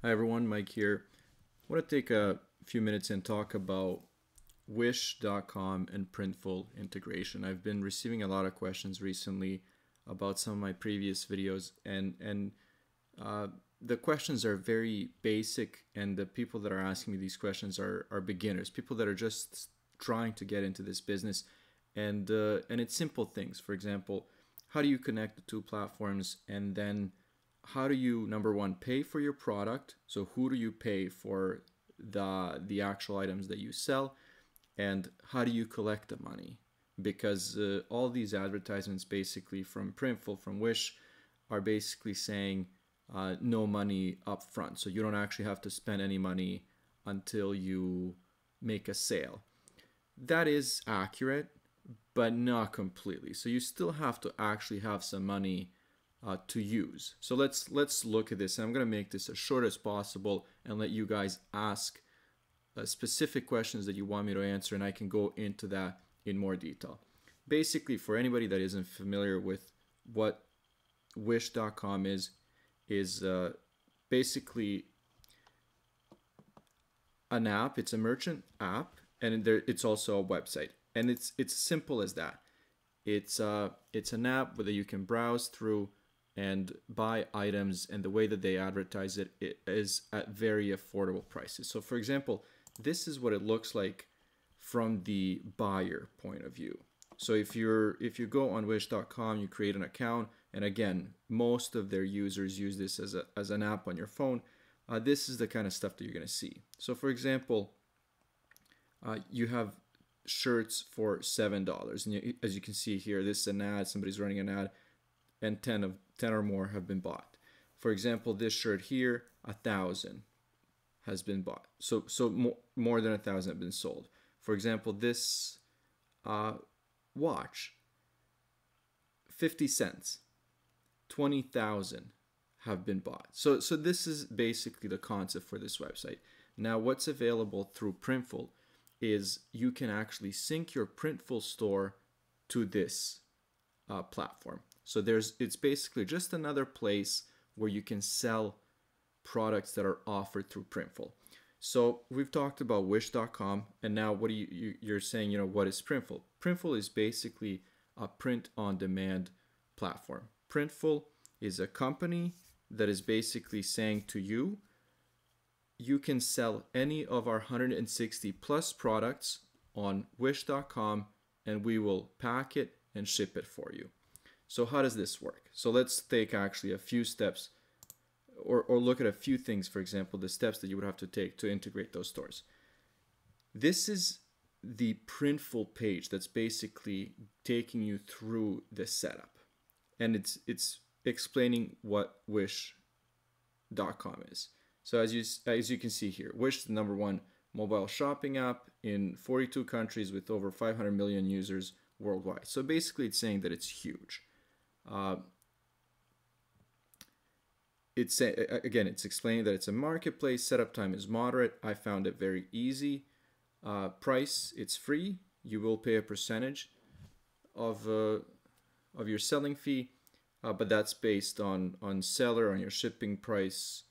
Hi everyone, Mike here. I want to take a few minutes and talk about Wish.com and Printful integration. I've been receiving a lot of questions recently about some of my previous videos, and the questions are very basic, and the people that are asking me these questions are beginners, people that are just trying to get into this business, and it's simple things. For example, how do you connect the two platforms, and then how do you, number one, pay for your product? So who do you pay for the actual items that you sell, and how do you collect the money? Because all these advertisements, basically from Printful, from Wish, are basically saying no money up front. So you don't actually have to spend any money until you make a sale. That is accurate, but not completely. So you still have to actually have some money to use. So let's look at this. And I'm going to make this as short as possible and let you guys ask specific questions that you want me to answer, and I can go into that in more detail. Basically, for anybody that isn't familiar with what Wish.com is basically an app. It's a merchant app, and it's also a website, and it's simple as that. It's an app that you can browse through and buy items, and the way that they advertise it is at very affordable prices. So for example, this is what it looks like from the buyer point of view. So if you go on wish.com, you create an account, and again, most of their users use this as an app on your phone. This is the kind of stuff that you're going to see. So for example, you have shirts for $7, and as you can see here, this is an ad. Somebody's running an ad, and 10 or more have been bought. For example, this shirt here, 1,000 has been bought. So more than 1,000 have been sold. For example, this watch, 50 cents, 20,000 have been bought. So this is basically the concept for this website. Now, what's available through Printful is you can actually sync your Printful store to this platform. So it's basically just another place where you can sell products that are offered through Printful. So we've talked about Wish.com, and now what you're saying, what is Printful? Printful is basically a print-on-demand platform. Printful is a company that is basically saying to you, you can sell any of our 160 plus products on Wish.com, and we will pack it and ship it for you. So how does this work? So let's take actually a few steps, or look at a few things. For example, the steps that you would have to take to integrate those stores. This is the Printful page that's basically taking you through the setup, and it's explaining what Wish.com is. So as you can see here, Wish is the #1 mobile shopping app in 42 countries with over 500 million users worldwide. So basically, it's saying that it's huge. It's explaining that it's a marketplace. Setup time is moderate. I found it very easy. Price, it's free. You will pay a percentage of your selling fee, but that's based on seller, on your shipping price,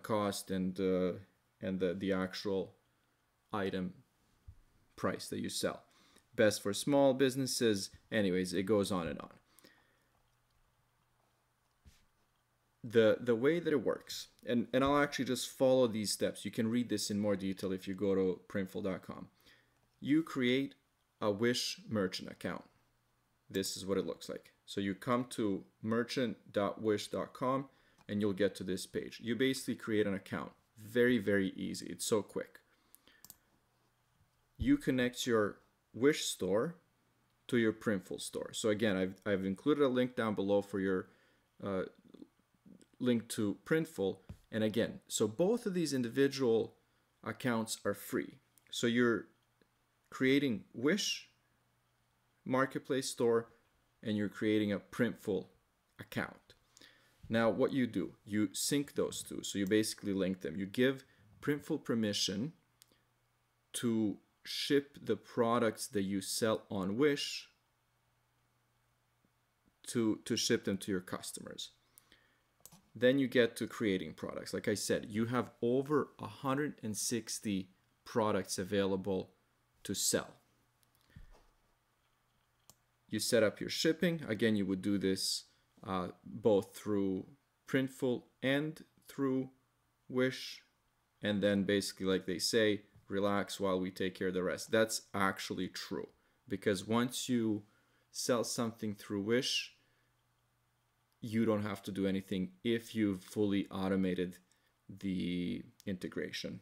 cost, and the actual item price that you sell. Best for small businesses. Anyways, it goes on and on. The way that it works, and I'll actually just follow these steps. You can read this in more detail if you go to printful.com. You create a Wish merchant account. This is what it looks like. So you come to merchant.wish.com, and you'll get to this page. You basically create an account. Very, very easy. It's so quick. You connect your Wish store to your Printful store. So again, I've included a link down below for your link to Printful. And again, so both of these individual accounts are free. So you're creating Wish marketplace store, and you're creating a Printful account. Now what you do, you sync those two. So you basically link them. You give Printful permission to ship the products that you sell on Wish to ship them to your customers. Then you get to creating products. Like I said, you have over 160 products available to sell. You set up your shipping. Again, you would do this both through Printful and through Wish. And then basically, like they say, relax while we take care of the rest. That's actually true, because once you sell something through Wish, you don't have to do anything if you've fully automated the integration.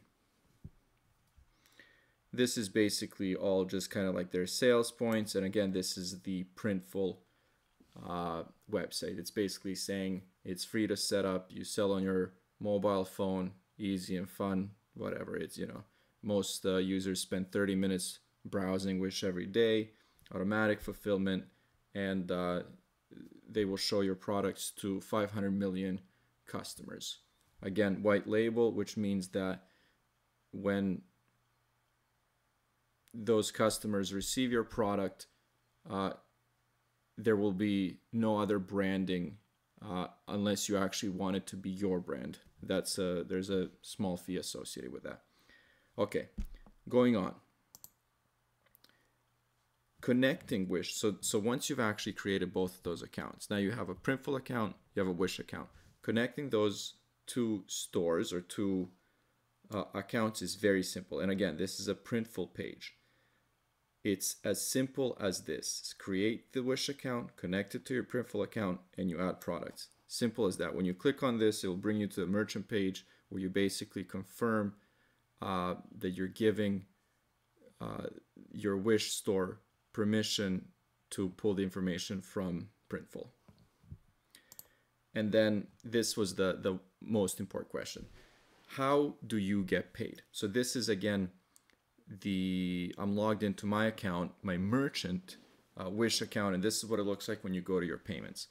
This is basically all just kind of like their sales points. And again, this is the Printful website. It's basically saying it's free to set up. You sell on your mobile phone, easy and fun, whatever. It's, you know, most users spend 30 minutes browsing Wish every day, automatic fulfillment, and they will show your products to 500 million customers. Again, white label, which means that when those customers receive your product, there will be no other branding unless you actually want it to be your brand. That's there's a small fee associated with that. Okay, going on. Connecting Wish. So once you've actually created both of those accounts, now you have a Printful account, you have a Wish account. Connecting those two stores or two accounts is very simple. And again, this is a Printful page. It's as simple as this. Create the Wish account, connect it to your Printful account, and you add products. Simple as that. When you click on this, it will bring you to the merchant page where you basically confirm that you're giving your Wish store permission to pull the information from Printful. And then this was the most important question. How do you get paid? So this is, again, I'm logged into my account, my merchant Wish account, and this is what it looks like when you go to your payments.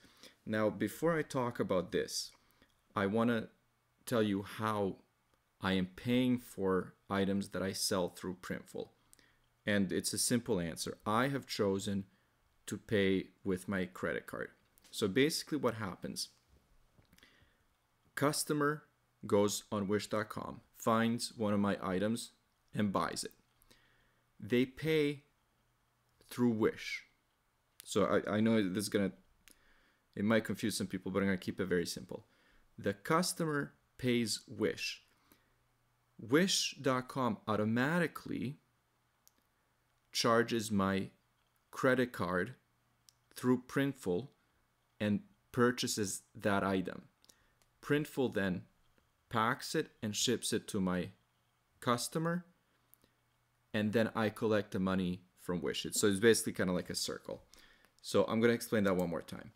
Now, before I talk about this, I want to tell you how I am paying for items that I sell through Printful. And it's a simple answer. I have chosen to pay with my credit card. So basically what happens, customer goes on wish.com, finds one of my items and buys it. They pay through Wish. So I know this is it might confuse some people, but I'm going to keep it very simple. The customer pays Wish. Wish.com automatically charges my credit card through Printful and purchases that item. Printful then packs it and ships it to my customer, and then I collect the money from Wish. So it's basically kind of like a circle. So I'm going to explain that one more time.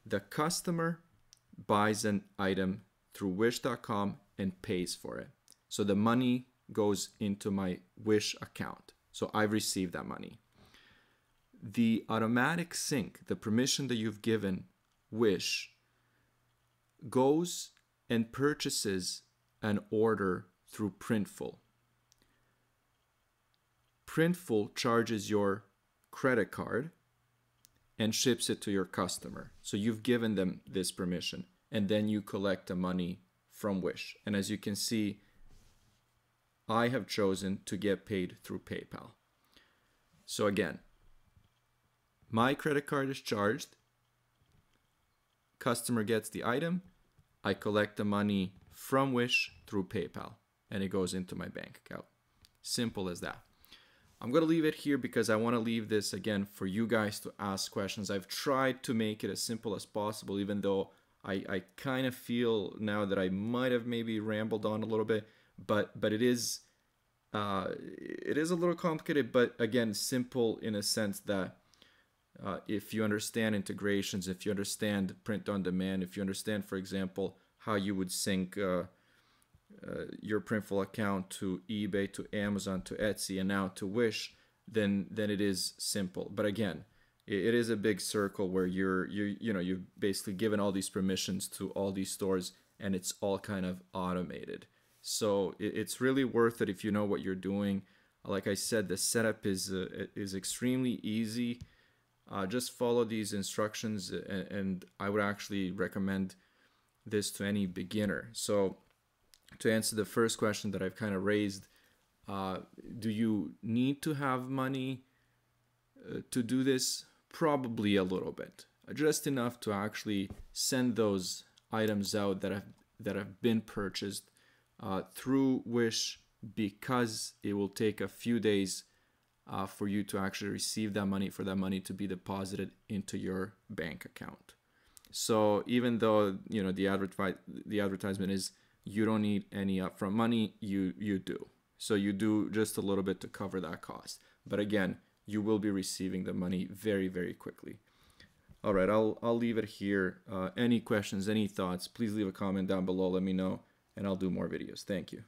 The customer buys an item through wish.com and pays for it. So the money goes into my Wish account. So I've received that money. The automatic sync, the permission that you've given Wish, goes and purchases an order through Printful. Printful charges your credit card and ships it to your customer. So you've given them this permission, and then you collect the money from Wish. And as you can see, I have chosen to get paid through PayPal. So again, my credit card is charged, customer gets the item, I collect the money from Wish through PayPal, and it goes into my bank account. Simple as that. I'm going to leave it here because I want to leave this again for you guys to ask questions. I've tried to make it as simple as possible, even though I kind of feel now that I might have maybe rambled on a little bit, but it is a little complicated, but again, simple in a sense that if you understand integrations, if you understand print on demand, if you understand, for example, how you would sync your Printful account to eBay, to Amazon, to Etsy, and now to Wish, then it is simple. But again, it is a big circle where you've basically given all these permissions to all these stores, and it's all kind of automated. So it's really worth it if you know what you're doing. Like I said, the setup is extremely easy. Just follow these instructions, and I would actually recommend this to any beginner. So to answer the first question that I've kind of raised, do you need to have money to do this? Probably a little bit, just enough to actually send those items out that have been purchased through Wish, because it will take a few days for you to actually receive that money, for that money to be deposited into your bank account. So even though the advertisement is you don't need any upfront money, you do. So you do just a little bit to cover that cost. But again, you will be receiving the money very, very quickly. All right, I'll leave it here. Any questions, any thoughts, please leave a comment down below. Let me know, and I'll do more videos. Thank you.